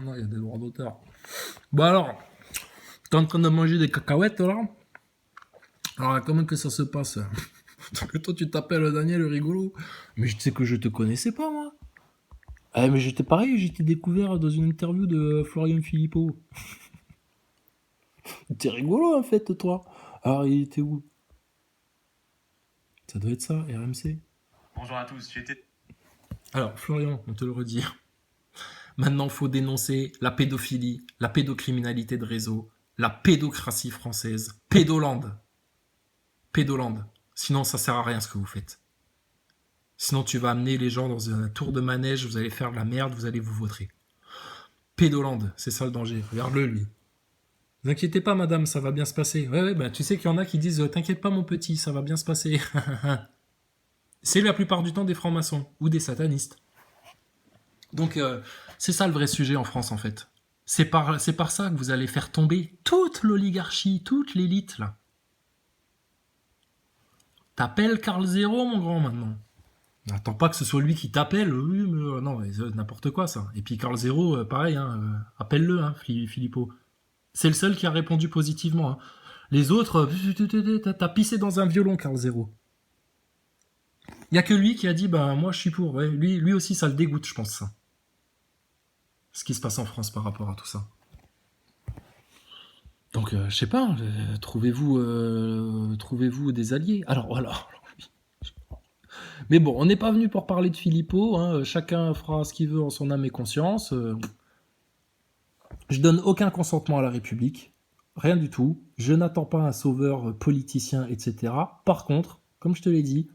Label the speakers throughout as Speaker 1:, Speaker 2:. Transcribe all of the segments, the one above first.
Speaker 1: Non, il y a des droits d'auteur. Bon alors, t'es en train de manger des cacahuètes là. Alors comment que ça se passe? Que toi tu t'appelles Daniel rigolo. Mais tu sais que je te connaissais pas moi. Ah mais j'étais pareil, j'étais découvert dans une interview de Florian Philippot. T'es rigolo en fait toi. Alors il était où? Ça doit être ça, RMC.
Speaker 2: Bonjour à tous, j'étais...
Speaker 1: Alors Florian, on te le redit. Maintenant faut dénoncer la pédophilie, la pédocriminalité de réseau, la pédocratie française. Pédolande. Pédolande. Sinon ça sert à rien ce que vous faites. Sinon tu vas amener les gens dans un tour de manège, vous allez faire de la merde, vous allez vous vautrer. Pédolande, c'est ça le danger. Regarde-le lui. Ne vous inquiétez pas, madame, ça va bien se passer. Ouais, bah, tu sais qu'il y en a qui disent t'inquiète pas, mon petit, ça va bien se passer. C'est la plupart du temps des francs-maçons ou des satanistes. Donc, c'est ça le vrai sujet en France, en fait. C'est par ça que vous allez faire tomber toute l'oligarchie, toute l'élite, là. T'appelles Carl Zero, mon grand, maintenant. N'attends pas que ce soit lui qui t'appelle. Oui, mais non, n'importe quoi, ça. Et puis Carl Zero, pareil, appelle-le, Philippot. C'est le seul qui a répondu positivement. Hein. Les autres, t'as pissé dans un violon, Carl Zero. Il n'y a que lui qui a dit, bah moi je suis pour. Ouais, lui aussi, ça le dégoûte, je pense. Ça. Ce qui se passe en France par rapport à tout ça. Donc, je sais pas, trouvez-vous des alliés. Alors, voilà. Mais bon, on n'est pas venu pour parler de Philippot. Hein. Chacun fera ce qu'il veut en son âme et conscience. Je donne aucun consentement à la République. Rien du tout. Je n'attends pas un sauveur politicien, etc. Par contre, comme je te l'ai dit,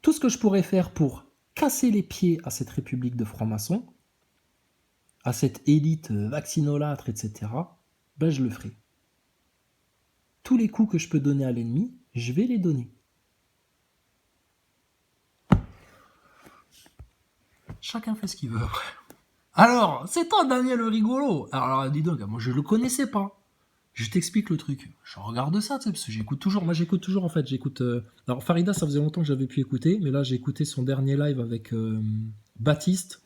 Speaker 1: tout ce que je pourrais faire pour casser les pieds à cette République de francs-maçons, à cette élite vaccinolâtre, etc., ben je le ferai. Tous les coups que je peux donner à l'ennemi, je vais les donner. Chacun fait ce qu'il veut. Alors, c'est toi, Daniel le rigolo. Alors, dis donc, moi je le connaissais pas. Je t'explique le truc. Je regarde ça, tu sais, parce que j'écoute toujours. Moi, j'écoute toujours, en fait. Alors, Farida, ça faisait longtemps que j'avais pu écouter, mais là, j'ai écouté son dernier live avec Baptiste.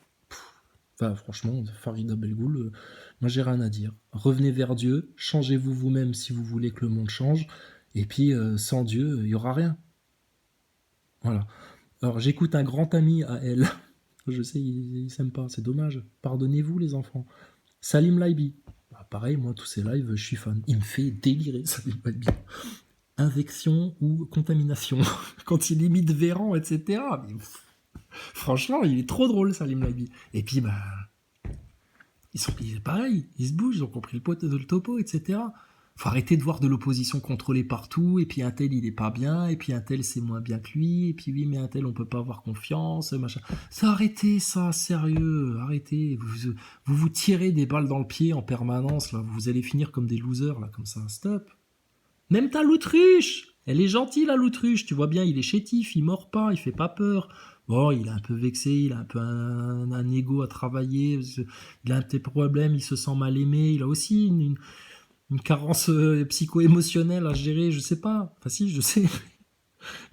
Speaker 1: Enfin, franchement, Farida Belgoul, moi, j'ai rien à dire. Revenez vers Dieu, changez-vous vous-même si vous voulez que le monde change. Et puis, sans Dieu, il y aura rien. Voilà. Alors, j'écoute un grand ami à elle. Je sais, il s'aime pas, c'est dommage. Pardonnez-vous, les enfants. Salim Laibi. Bah, pareil, moi, tous ces lives, je suis fan. Il me fait délirer, Salim Laibi. Invection ou contamination. Quand il imite Véran, etc. Mais, franchement, il est trop drôle, Salim Laibi. Et puis, bah, ils pareil, ils se bougent, ils ont compris le topo, etc. Faut arrêter de voir de l'opposition contrôlée partout, et puis un tel il est pas bien, et puis un tel c'est moins bien que lui, et puis oui mais un tel on peut pas avoir confiance, machin. Ça arrêtez ça, sérieux, arrêtez. Vous tirez des balles dans le pied en permanence, là, vous allez finir comme des losers, là, comme ça, stop. Même ta l'autruche, elle est gentille la l'autruche, tu vois bien, il est chétif, il mord pas, il fait pas peur. Bon, il est un peu vexé, il a un peu un ego à travailler, il a un petit problème, il se sent mal aimé, il a aussi une carence psycho-émotionnelle à gérer, je sais pas. Enfin si, je sais.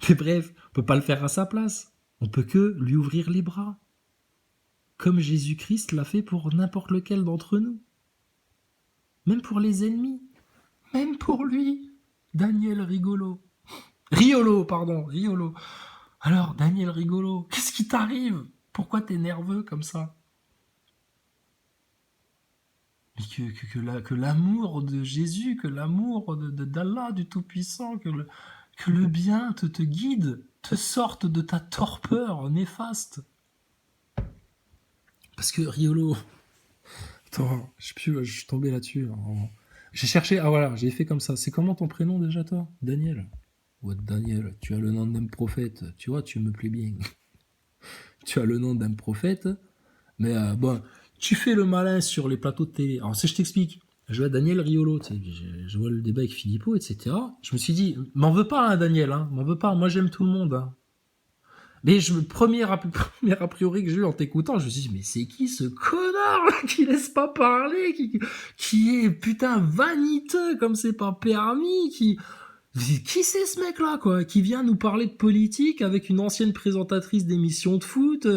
Speaker 1: Mais bref, on peut pas le faire à sa place. On peut que lui ouvrir les bras. Comme Jésus-Christ l'a fait pour n'importe lequel d'entre nous. Même pour les ennemis. Même pour lui. Daniel Rigolo. Riolo, pardon, Riolo. Alors, Daniel Rigolo, qu'est-ce qui t'arrive? Pourquoi t'es nerveux comme ça? Mais que l'amour de Jésus, que l'amour d'Allah, du Tout-Puissant, que le bien te guide, te sorte de ta torpeur néfaste. Parce que Riolo... Attends, je suis tombé là-dessus. J'ai cherché... Ah voilà, j'ai fait comme ça. C'est comment ton prénom déjà, toi? Daniel. Ouais, Daniel, tu as le nom d'un prophète. Tu vois, tu me plais bien. Tu as le nom d'un prophète. Mais bon... Tu fais le malin sur les plateaux de télé. Alors, si je t'explique, je vois Daniel Riolo, tu sais, je vois le débat avec Philippot, etc. Je me suis dit, m'en veux pas, hein, Daniel, hein, m'en veux pas, moi j'aime tout le monde. Hein. Mais premier a priori que j'ai eu en t'écoutant, je me suis dit, mais c'est qui ce connard là, qui laisse pas parler, qui est putain vaniteux comme c'est pas permis, qui c'est ce mec là, quoi, qui vient nous parler de politique avec une ancienne présentatrice d'émissions de foot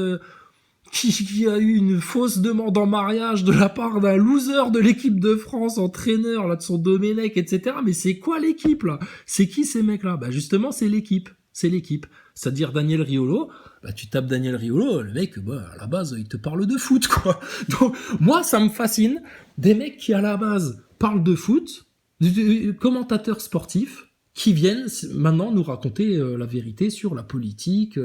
Speaker 1: qui a eu une fausse demande en mariage de la part d'un loser de l'équipe de France, entraîneur là de son Domenech, etc. Mais c'est quoi l'équipe là? C'est qui ces mecs-là? Bah justement, c'est l'équipe. C'est l'équipe. C'est-à-dire Daniel Riolo, bah tu tapes Daniel Riolo, le mec, bah à la base, il te parle de foot, quoi. Donc moi, ça me fascine. Des mecs qui à la base parlent de foot, des commentateurs sportifs, qui viennent maintenant nous raconter la vérité sur la politique,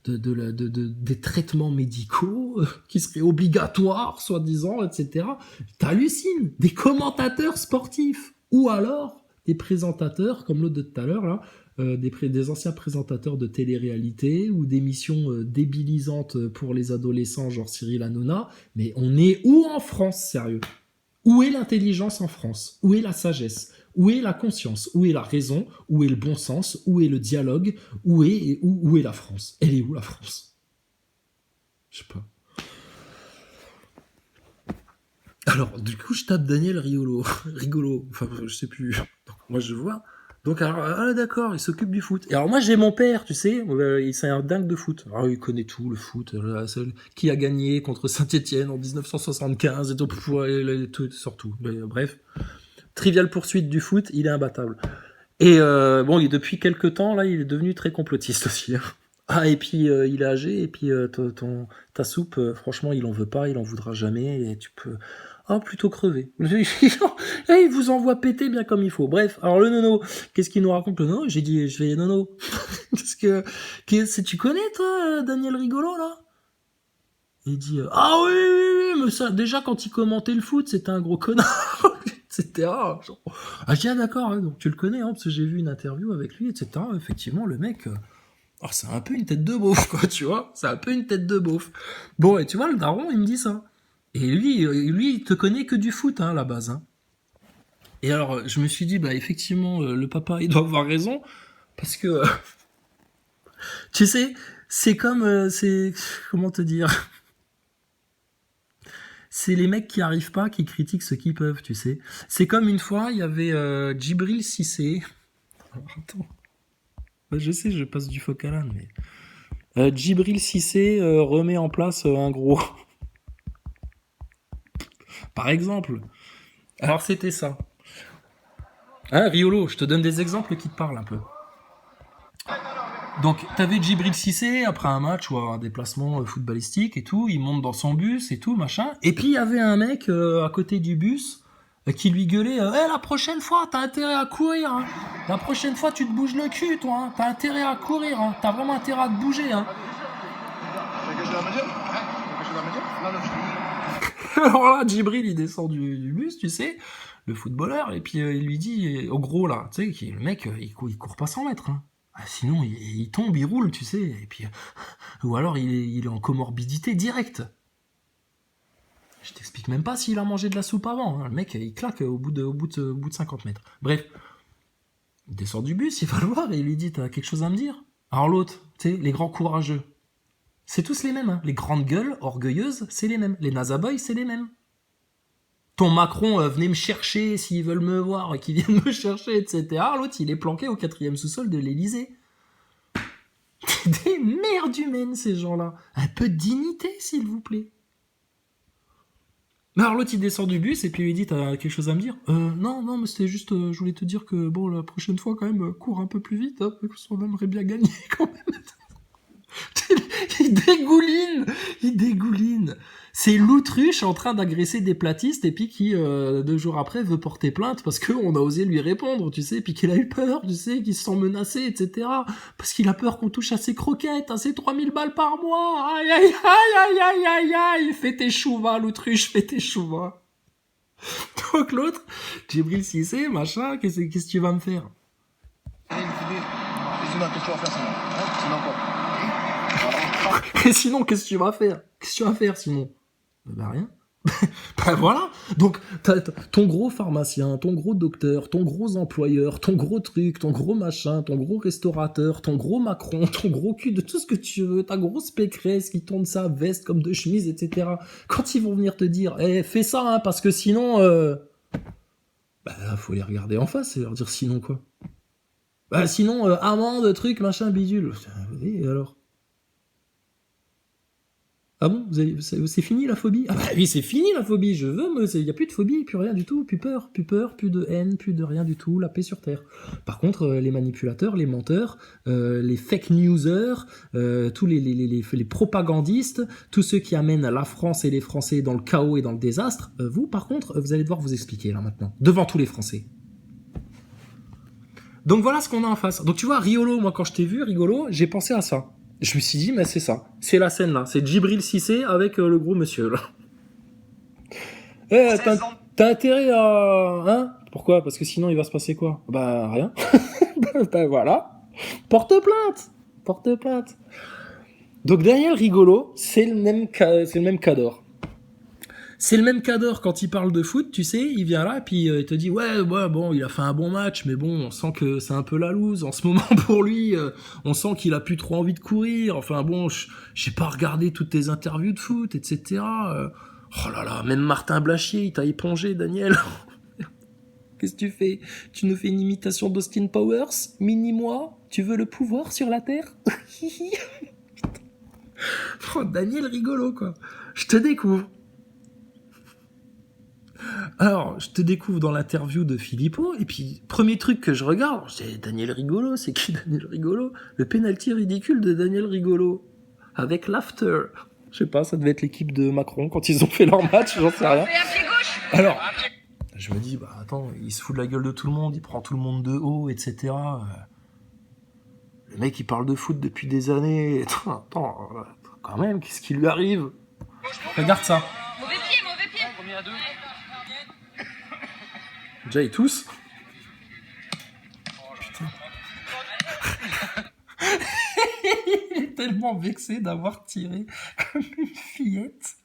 Speaker 1: des traitements médicaux qui seraient obligatoires, soi-disant, etc. T'hallucines. Des commentateurs sportifs. Ou alors des présentateurs, comme l'autre de tout à l'heure, là, des anciens présentateurs de télé-réalité ou d'émissions débilisantes pour les adolescents, genre Cyril Hanouna. Mais on est où en France, sérieux? Où est l'intelligence en France? Où est la sagesse? Où est la conscience? Où est la raison? Où est le bon sens? Où est le dialogue? Où est la France? Elle est où la France? Je sais pas. Alors, du coup, je tape Daniel Rigolo. Enfin, je sais plus. Donc, moi, je vois. Donc, alors, d'accord, il s'occupe du foot. Et alors, moi, j'ai mon père, tu sais, c'est un dingue de foot. Alors, il connaît tout, le foot, qui a gagné contre Saint-Etienne en 1975, et tout, surtout. Bref, trivial poursuite du foot, il est imbattable. Et bon, depuis quelques temps, là, il est devenu très complotiste aussi. Ah, et puis, il est âgé, et puis ta soupe, franchement, il en veut pas, il en voudra jamais, et tu peux... Ah, plutôt crever. Il vous envoie péter bien comme il faut. Bref, alors le nono, qu'est-ce qu'il nous raconte le nono? J'ai dit, je vais nono. Parce que tu connais toi, Daniel Rigolo là? Il dit, ah oui, mais ça, déjà quand il commentait le foot, c'était un gros connard, etc. Genre, ah, je dis, ah d'accord, hein, donc tu le connais, hein, parce que j'ai vu une interview avec lui, etc. Effectivement, le mec, c'est un peu une tête de beauf, quoi, tu vois? C'est un peu une tête de beauf. Bon, et tu vois, le daron, il me dit ça. Et lui, il te connaît que du foot, hein, à la base. Hein. Et alors, je me suis dit, bah, effectivement, le papa, il doit avoir raison, parce que, tu sais, c'est comme, comment te dire, c'est les mecs qui arrivent pas, qui critiquent ceux qui peuvent, tu sais. C'est comme une fois, il y avait Djibril Cissé. Alors, attends. Je sais, je passe du phoque à l'âne, mais... Djibril Cissé remet en place un gros... Par exemple. Alors c'était ça. Hein, Riolo, je te donne des exemples qui te parlent un peu. Donc, t'avais Djibril Cissé, après un match ou un déplacement footballistique et tout, il monte dans son bus et tout, machin. Et puis, il y avait un mec à côté du bus qui lui gueulait la prochaine fois, t'as intérêt à courir. Hein. La prochaine fois, tu te bouges le cul, toi. Hein. T'as intérêt à courir. Hein. T'as vraiment intérêt à te bouger. Hein. Alors là, Djibril, il descend du bus, tu sais, le footballeur, et puis il lui dit, au gros là, tu sais, le mec, il court pas 100 mètres. Hein. Ah, sinon, il tombe, il roule, tu sais, et puis, ou alors il est en comorbidité directe. Je t'explique même pas s'il a mangé de la soupe avant. Hein. Le mec, il claque au bout de 50 mètres. Bref, il descend du bus, il va le voir et il lui dit, t'as quelque chose à me dire? Alors l'autre, tu sais, les grands courageux. C'est tous les mêmes. Hein. Les grandes gueules, orgueilleuses, c'est les mêmes. Les nazaboys, c'est les mêmes. Ton Macron, venez me chercher s'ils veulent me voir, qu'ils viennent me chercher, etc. L'autre, il est planqué au 4e sous-sol de l'Élysée. Des merdes humaines, ces gens-là. Un peu de dignité, s'il vous plaît. Alors l'autre, il descend du bus et puis il lui dit, t'as quelque chose à me dire? Non, mais c'était juste, je voulais te dire que, bon, la prochaine fois, quand même, cours un peu plus vite, hein, parce qu'on aimerait bien gagner, quand même. Il dégouline. C'est l'autruche en train d'agresser des platistes et puis qui 2 jours après veut porter plainte parce qu'on a osé lui répondre, tu sais, puis qu'il a eu peur, tu sais, qu'il se sent menacé, etc. Parce qu'il a peur qu'on touche à ses croquettes, à ses 3000 balles par mois. Aïe, aïe, aïe, aïe, aïe, aïe, aïe. Fais tes chouvas, l'autruche, fais tes chouvas. Donc l'autre, Djibril Cissé, machin, qu'est-ce que tu vas me faire? Et sinon, qu'est-ce que tu vas faire? Qu'est-ce que tu vas faire sinon? Bah rien. Ben voilà. Donc, t'as ton gros pharmacien, ton gros docteur, ton gros employeur, ton gros truc, ton gros machin, ton gros restaurateur, ton gros Macron, ton gros cul de tout ce que tu veux, ta grosse pécresse qui tourne sa veste comme de chemise, etc. Quand ils vont venir te dire, fais ça, hein, parce que sinon, faut les regarder en face et leur dire sinon quoi. Bah sinon, amende, truc, machin, bidule. Et alors? Ah bon, c'est fini la phobie? Ah bah oui, c'est fini la phobie, je veux, mais il n'y a plus de phobie, plus rien du tout, plus peur, plus de haine, plus de rien du tout, la paix sur Terre. Par contre, les manipulateurs, les menteurs, les fake newsers, tous les propagandistes, tous ceux qui amènent la France et les Français dans le chaos et dans le désastre, vous, par contre, vous allez devoir vous expliquer là maintenant, devant tous les Français. Donc voilà ce qu'on a en face. Donc tu vois, Riolo, moi quand je t'ai vu, Rigolo, j'ai pensé à ça. Je me suis dit, mais c'est ça. C'est la scène là. C'est Djibril Cissé avec le gros monsieur là. Eh, t'as intérêt à... Hein? Pourquoi? Parce que sinon il va se passer quoi? Bah rien. Ben voilà. Porte plainte. Porte plainte. Donc Daniel Rigolo, c'est le même cadre. C'est le même cadre quand il parle de foot, tu sais, il vient là, puis il te dit, ouais, bon, il a fait un bon match, mais bon, on sent que c'est un peu la loose en ce moment pour lui, on sent qu'il a plus trop envie de courir, enfin bon, j'ai pas regardé toutes tes interviews de foot, etc. Oh là là, même Martin Blachier, il t'a épongé, Daniel. Qu'est-ce que tu fais? Tu nous fais une imitation d'Austin Powers? Mini-moi? Tu veux le pouvoir sur la Terre? Oh, Daniel Rigolo, quoi. Je te découvre. Alors, je te découvre dans l'interview de Philippot, et puis, premier truc que je regarde, c'est Daniel Rigolo, c'est qui Daniel Rigolo? Le penalty ridicule de Daniel Rigolo. Avec l'after. Je sais pas, ça devait être l'équipe de Macron quand ils ont fait leur match, j'en sais rien. Alors, je me dis, bah attends, il se fout de la gueule de tout le monde, il prend tout le monde de haut, etc. Le mec, il parle de foot depuis des années. Attends, quand même, qu'est-ce qui lui arrive? Regarde ça.
Speaker 3: Mauvais pied. Combien à deux?
Speaker 1: Déjà, ils tous. Putain. Il est tellement vexé d'avoir tiré comme une fillette.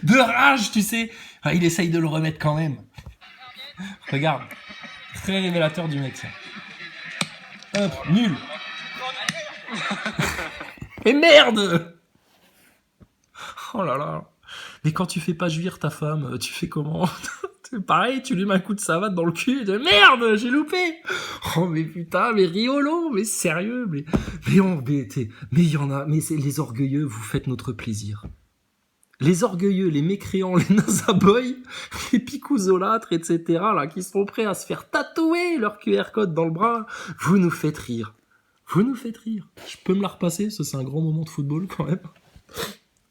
Speaker 1: De rage, tu sais. Ah, il essaye de le remettre quand même. Regarde. Très révélateur du mec, ça. Hop, nul. Et merde! Oh là là. Mais quand tu fais pas jouir ta femme, tu fais comment? Pareil, tu lui mets un coup de savate dans le cul, de merde, j'ai loupé! Oh, mais putain, mais Riolo, mais sérieux, mais il y en a, mais c'est les orgueilleux, vous faites notre plaisir. Les orgueilleux, les mécréants, les nazaboys, les picouzolâtres, etc., là, qui sont prêts à se faire tatouer leur QR code dans le bras, vous nous faites rire. Vous nous faites rire. Je peux me la repasser, ça c'est un grand moment de football quand même.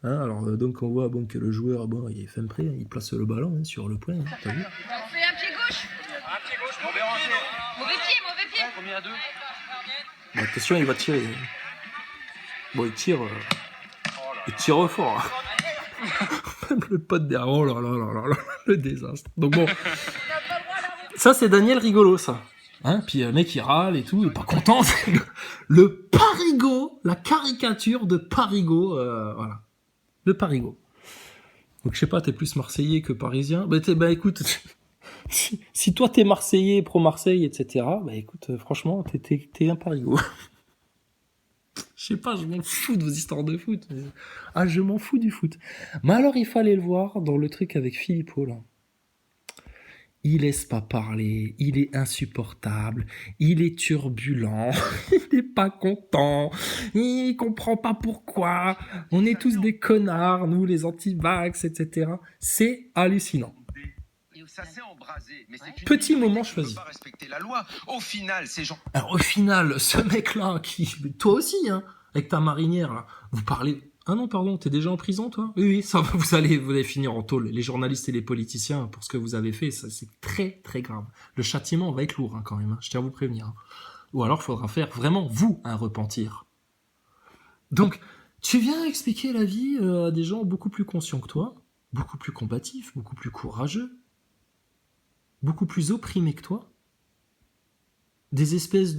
Speaker 1: Hein, alors donc on voit que le joueur, il est fin prêt, il place le ballon sur le point, hein, t'as vu?
Speaker 3: On fait un pied gauche. Mauvais pied.
Speaker 2: Combien à deux?
Speaker 1: Bon, attention, il va tirer. Bon, il tire fort. Même le pote derrière, oh là là, le désastre. Donc bon, ça c'est Daniel Rigolo, ça. Hein, puis le mec il râle et tout, il est pas content. Le Parigot, la caricature de Parigot, voilà. Le Parigot. Donc je sais pas, t'es plus Marseillais que Parisien. Bah écoute, si toi t'es Marseillais, pro-Marseille, etc., bah écoute, franchement, t'es un Parigot. Je sais pas, je m'en fous de vos histoires de foot. Ah, je m'en fous du foot. Mais alors il fallait le voir dans le truc avec Philippot, là. Il laisse pas parler, il est insupportable, il est turbulent, il n'est pas content, il comprend pas pourquoi, on est tous des connards, nous les anti-vax, etc. C'est hallucinant.
Speaker 4: Ça s'est embrasé, mais c'est une
Speaker 1: Petit
Speaker 4: minorité
Speaker 1: moment
Speaker 4: qui ne
Speaker 1: choisi.
Speaker 4: peut pas respecter la loi. Au final, ces gens...
Speaker 1: Alors au final, ce mec-là, toi aussi, hein, avec ta marinière, là, vous parlez... Ah non, pardon, t'es déjà en prison, toi? Oui, ça va, vous allez finir en tôle. Les journalistes et les politiciens, pour ce que vous avez fait, ça, c'est très, très grave. Le châtiment va être lourd, hein, quand même, hein, je tiens à vous prévenir. Hein. Ou alors, il faudra faire vraiment, vous, un repentir. Donc, tu viens expliquer la vie à des gens beaucoup plus conscients que toi, beaucoup plus combatifs, beaucoup plus courageux, beaucoup plus opprimés que toi. Des espèces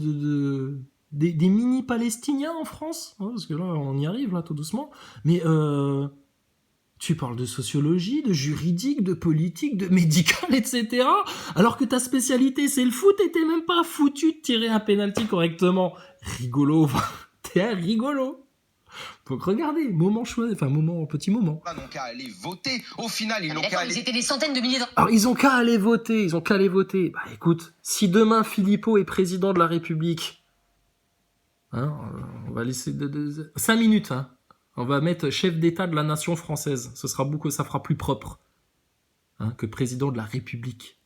Speaker 1: des mini-Palestiniens en France, hein, parce que là, on y arrive, là, tout doucement. Mais tu parles de sociologie, de juridique, de politique, de médical, etc. Alors que ta spécialité, c'est le foot, et t'es même pas foutu de tirer un penalty correctement. Rigolo, t'es un rigolo. Donc regardez, petit moment.
Speaker 4: Ils n'ont qu'à aller voter. Au final, ils n'ont qu'à
Speaker 3: Ils
Speaker 4: aller...
Speaker 3: étaient des centaines de milliers.
Speaker 1: Alors ils ont qu'à aller voter. Bah écoute, si demain Philippot est président de la République, hein, On va laisser 5 minutes, hein. On va mettre chef d'État de la nation française. Ce sera beaucoup, ça fera plus propre, hein, que président de la République.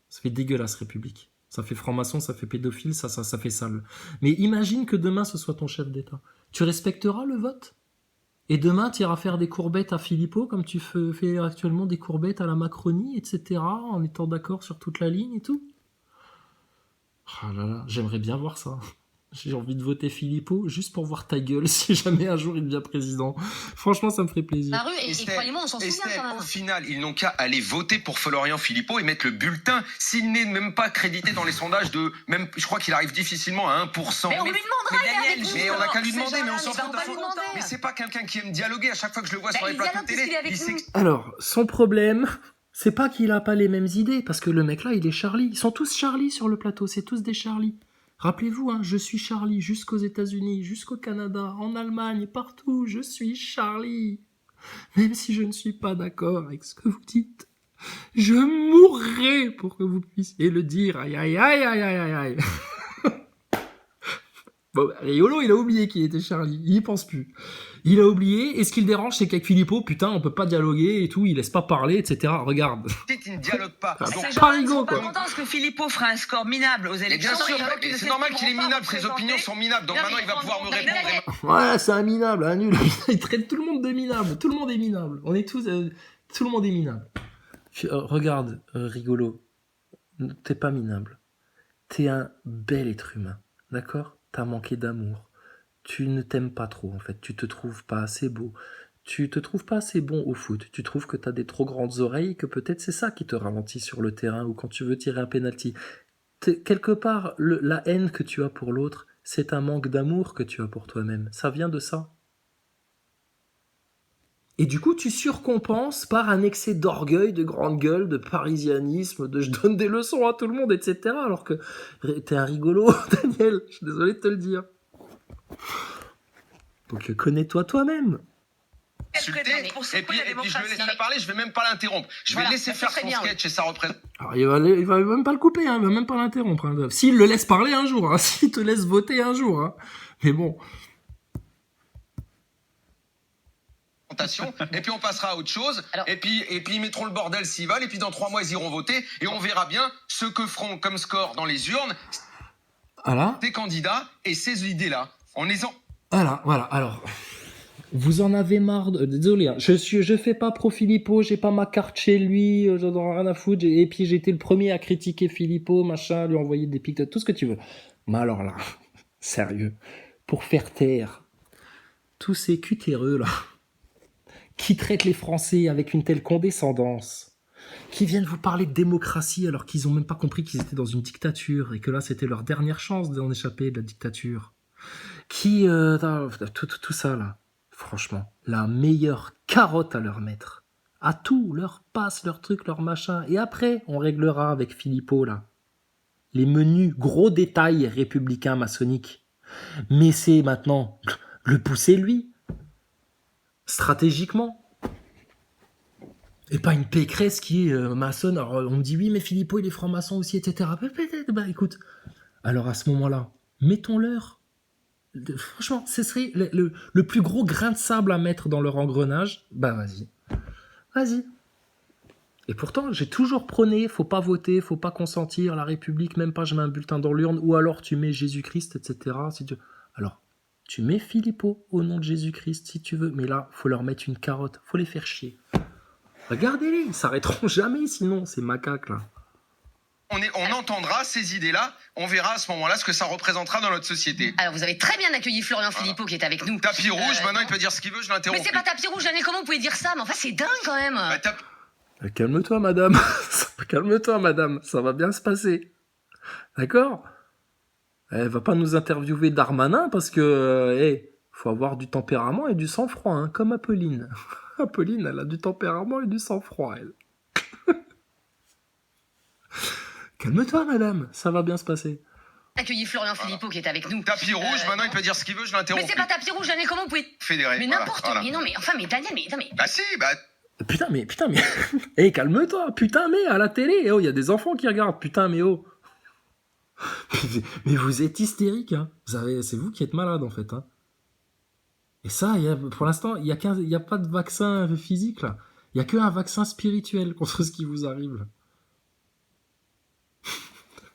Speaker 1: Ça fait dégueulasse, République. Ça fait franc-maçon, ça fait pédophile, ça fait sale. Mais imagine que demain, ce soit ton chef d'État. Tu respecteras le vote? Et demain, tu iras faire des courbettes à Philippot, comme tu fais actuellement des courbettes à la Macronie, etc., en étant d'accord sur toute la ligne et tout? Ah là là, j'aimerais bien voir ça. J'ai envie de voter Philippot juste pour voir ta gueule si jamais un jour il devient président. Franchement, ça me ferait plaisir.
Speaker 5: La rue, et croyez-moi, on s'en souvient
Speaker 4: Estelle,
Speaker 5: quand même.
Speaker 4: au final, ils n'ont qu'à aller voter pour Florian Philippot et mettre le bulletin. S'il n'est même pas crédité dans les sondages de... même, je crois qu'il arrive difficilement à 1%.
Speaker 5: Mais on lui demandera, il est avec nous.
Speaker 4: Mais on n'a qu'à lui demander, mais on s'en
Speaker 5: Ces gens-là,
Speaker 4: fout.
Speaker 5: mais on va lui demander.
Speaker 4: Mais c'est pas quelqu'un qui aime dialoguer. À chaque fois que je le vois sur les
Speaker 5: il
Speaker 4: plateaux
Speaker 5: dialogue
Speaker 4: de télé,
Speaker 5: puisqu'il est avec
Speaker 4: il
Speaker 5: nous.
Speaker 4: s'exprime.
Speaker 1: Alors, son problème, c'est pas qu'il a pas les mêmes idées, parce que le mec là, il est Charlie. Ils sont tous Charlie sur le plateau, c'est tous des Charlie. Rappelez-vous, hein, je suis Charlie jusqu'aux États-Unis, jusqu'au Canada, en Allemagne, partout, je suis Charlie. Même si je ne suis pas d'accord avec ce que vous dites, je mourrai pour que vous puissiez le dire. Aïe, aïe, aïe, aïe, aïe, aïe. Bon, Riolo, il a oublié qu'il était Charlie, il y pense plus. Il a oublié, et ce qui le dérange, c'est qu'avec Philippot, putain, on peut pas dialoguer et tout, il laisse pas parler, etc. Regarde.
Speaker 4: Il ne dialogue pas.
Speaker 1: Ah,
Speaker 4: Donc,
Speaker 1: bon.
Speaker 6: Ces
Speaker 1: Pas
Speaker 6: gens-là ne
Speaker 1: rigolo,
Speaker 6: sont pas
Speaker 1: quoi.
Speaker 6: contents parce que Philippot fera un score minable aux
Speaker 4: et
Speaker 6: élections.
Speaker 4: bien sûr,
Speaker 6: Donc, ils
Speaker 4: et
Speaker 6: ne
Speaker 4: c'est normal qu'il est
Speaker 6: pourront pas
Speaker 4: minable, ses
Speaker 6: représenter.
Speaker 4: opinions sont minables. Donc
Speaker 6: Non,
Speaker 4: maintenant,
Speaker 6: mais
Speaker 4: il va pouvoir me
Speaker 6: Daniel,
Speaker 4: répondre.
Speaker 1: Ouais, c'est un minable, un nul. Il traite tout le monde de minable. Tout le monde est minable. On est tous... tout le monde est minable. Regarde, rigolo. T'es pas minable. T'es un bel être humain. D'accord? T'as manqué d'amour. Tu ne t'aimes pas trop, en fait. Tu te trouves pas assez beau. Tu te trouves pas assez bon au foot. Tu trouves que t'as des trop grandes oreilles et que peut-être c'est ça qui te ralentit sur le terrain ou quand tu veux tirer un penalty. Quelque part, la haine que tu as pour l'autre, c'est un manque d'amour que tu as pour toi-même. Ça vient de ça. Et du coup, tu surcompenses par un excès d'orgueil, de grande gueule, de parisianisme, de je donne des leçons à tout le monde, etc. Alors que t'es un rigolo, Daniel. Je suis désolé de te le dire. Donc connais-toi toi-même.
Speaker 4: Insulté,
Speaker 6: Pour
Speaker 4: et
Speaker 6: secouer la
Speaker 4: puis je le
Speaker 6: démocratie.
Speaker 4: laisserai parler, je vais même pas l'interrompre. Je vais
Speaker 5: Voilà,
Speaker 4: laisser
Speaker 5: ça
Speaker 4: faire
Speaker 5: serait
Speaker 4: son
Speaker 5: bien,
Speaker 4: sketch et ça représente.
Speaker 1: Alors, il va même pas le couper, hein, il va même pas l'interrompre. Hein. S'il le laisse parler un jour, hein, s'il te laisse voter un jour. Hein. Mais bon.
Speaker 4: Et puis on passera à autre chose.
Speaker 5: Alors-
Speaker 4: Et puis ils mettront le bordel s'ils veulent. Et puis dans 3 mois, ils iront voter. Et on verra bien ce que feront comme score dans les urnes
Speaker 1: Voilà.
Speaker 4: ces candidats et ces idées-là. En les en...
Speaker 1: Voilà. Alors, vous en avez marre désolé, hein, je fais pas pro Philippot, j'ai pas ma carte chez lui, j'en ai rien à foutre, et puis j'ai été le premier à critiquer Philippot, machin, lui envoyer des pics, tout ce que tu veux. Mais alors là, sérieux, pour faire taire tous ces cutéreux là, qui traitent les Français avec une telle condescendance, qui viennent vous parler de démocratie alors qu'ils ont même pas compris qu'ils étaient dans une dictature et que là c'était leur dernière chance d'en échapper de la dictature. Qui tout ça là, franchement, la meilleure carotte à leur mettre, à tout, leur passe, leur truc, leur machin, et après on réglera avec Philippot là les menus gros détails républicains maçonniques. Mais c'est maintenant le pousser lui, stratégiquement. Et pas une Pécresse qui est maçonne. Alors on me dit oui mais Philippot il est franc-maçon aussi, etc. Bah écoute, alors à ce moment-là, mettons-leur. Franchement, ce serait le plus gros grain de sable à mettre dans leur engrenage. Bah vas-y. Et pourtant, j'ai toujours prôné, faut pas voter, faut pas consentir, la République, même pas je mets un bulletin dans l'urne, ou alors tu mets Jésus-Christ, etc. Si tu... Alors, tu mets Philippot au nom de Jésus-Christ si tu veux, mais là, faut leur mettre une carotte, faut les faire chier. Regardez-les, ils s'arrêteront jamais sinon, ces macaques là.
Speaker 4: On entendra ces idées-là. On verra à ce moment-là ce que ça représentera dans notre société.
Speaker 5: Alors, vous avez très bien accueilli Florian Philippot qui est avec nous.
Speaker 4: Tapis rouge, maintenant il peut dire ce qu'il veut, je l'interromps.
Speaker 5: Mais c'est pas tapis rouge, Daniel, comment vous pouvez dire ça? Mais enfin, c'est dingue quand même.
Speaker 4: Bah,
Speaker 1: Calme-toi, madame. Calme-toi, madame. Ça va bien se passer. D'accord? Elle va pas nous interviewer Darmanin parce que, faut avoir du tempérament et du sang-froid, hein, comme Apolline. Apolline, elle a du tempérament et du sang-froid, elle. Calme-toi, madame. Ça va bien se passer.
Speaker 5: Accueilli Florian Philippot qui est avec nous.
Speaker 4: Tapis rouge, maintenant il peut dire ce qu'il veut, je l'interromps.
Speaker 5: Mais c'est pas tapis rouge, Daniel, comment vous pouvez...
Speaker 4: Fédéré.
Speaker 5: Mais
Speaker 4: voilà,
Speaker 5: n'importe
Speaker 4: voilà.
Speaker 5: quoi. Mais non, mais enfin, mais Daniel, mais non, mais...
Speaker 4: Bah si, bah
Speaker 1: Putain, mais... calme-toi. Putain, mais à la télé. Oh, il y a des enfants qui regardent. Putain, mais oh. Mais vous êtes hystérique, hein. C'est vous qui êtes malade, en fait, hein. Et ça, pour l'instant, il y a pas de vaccin physique, là. Il y a qu'un vaccin spirituel contre ce qui vous arrive, là.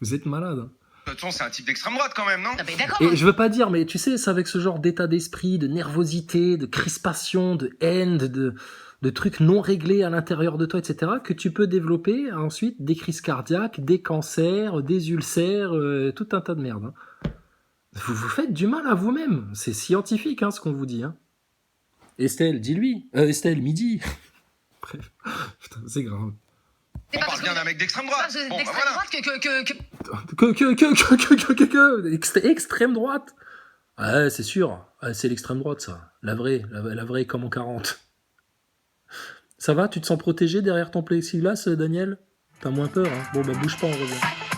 Speaker 1: Vous êtes malade, hein.
Speaker 4: De toute façon, c'est un type d'extrême droite quand même, non?
Speaker 5: Non mais d'accord.
Speaker 1: Et je veux pas dire, mais tu sais, c'est avec ce genre d'état d'esprit, de nervosité, de crispation, de haine, de trucs non réglés à l'intérieur de toi, etc., que tu peux développer ensuite des crises cardiaques, des cancers, des ulcères, tout un tas de merde. Hein. Vous vous faites du mal à vous-même. C'est scientifique, hein, ce qu'on vous dit. Hein. Estelle, dis-lui. Estelle, midi. Bref, putain, c'est grave.
Speaker 5: C'est
Speaker 4: On
Speaker 5: pas
Speaker 4: parle
Speaker 5: parce
Speaker 4: bien
Speaker 5: que
Speaker 4: d'un mec d'extrême
Speaker 5: c'est pas
Speaker 4: droite.
Speaker 5: parce que vous êtes
Speaker 4: Bon, bah
Speaker 5: d'extrême
Speaker 1: Que
Speaker 5: droite
Speaker 1: extrême droite. Ouais, c'est sûr. Ouais, c'est l'extrême droite, ça. La vraie comme en 40. Ça va, tu te sens protégé derrière ton plexiglas, Daniel? T'as moins peur, hein? Bon, bah bouge pas, on revient.